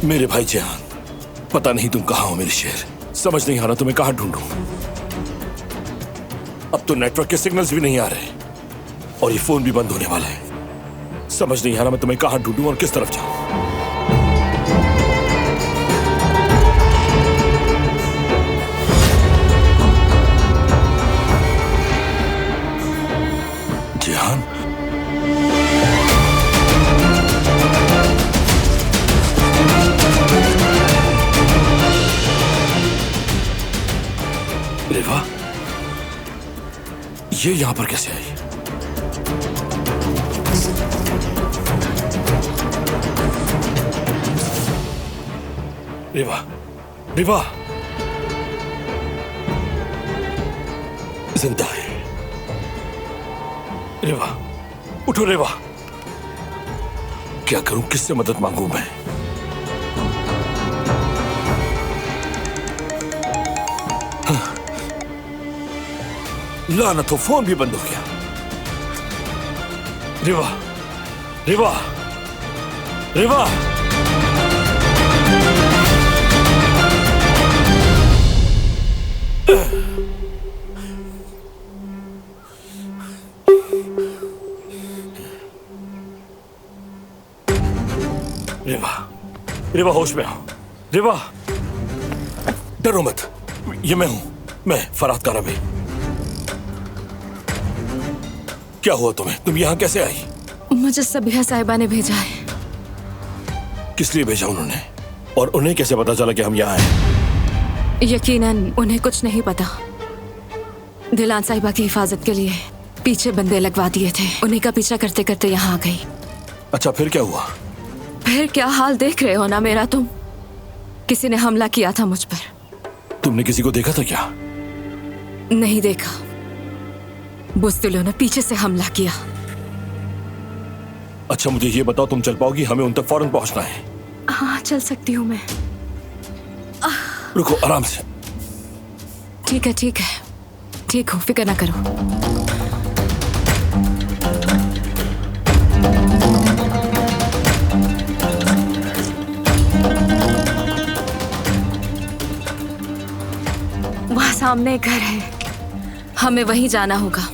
मेरे भाई जहान, पता नहीं तुम कहाँ हो मेरे शेर। समझ नहीं आ रहा तुम्हें कहाँ ढूंढूं। अब तो नेटवर्क के सिग्नल्स भी नहीं आ रहे और ये फोन भी बंद होने वाला है। समझ नहीं आ रहा मैं तुम्हें कहाँ ढूंढूं और किस तरफ जाऊं। जहान, रेवा, ये यहां पर कैसे आई? रेवा, रेवा जिंदा है। रेवा, उठो रेवा। क्या करूं, किससे मदद मांगू मैं? लानत हो, फोन भी बंद हो गया। रेवा, रेवा, रेवा। रेवा, रेवा होश में आओ। रेवा, डरो मत, ये मैं हूं, मैं फराद कारबी। क्या हुआ तुम्हें? तुम यहां कैसे आई? मुझे सबिहा साहिबा ने भेजा है। किस लिए भेजा उन्होंने? और उन्हें कैसे पता चला कि हम यहाँ आए? यकीनन उन्हें कुछ नहीं पता। दिलान साहिबा की हिफाजत के लिए पीछे बंदे लगवा दिए थे। उन्हीं का पीछा करते करते यहाँ आ गई। अच्छा, फिर क्या हुआ? फिर क्या हाल देख रहे हो ना मेरा तुम। किसी ने हमला किया था मुझ पर। तुमने किसी को देखा था क्या? नहीं देखा। बुज़दिलों ने पीछे से हमला किया। अच्छा, मुझे ये बताओ, तुम चल पाओगी? हमें उन तक फौरन पहुंचना है। हाँ, चल सकती हूँ मैं। रुको, आराम से। ठीक है, ठीक है, ठीक हो, फिक्र ना करो। वहां सामने एक घर है, हमें वहीं जाना होगा।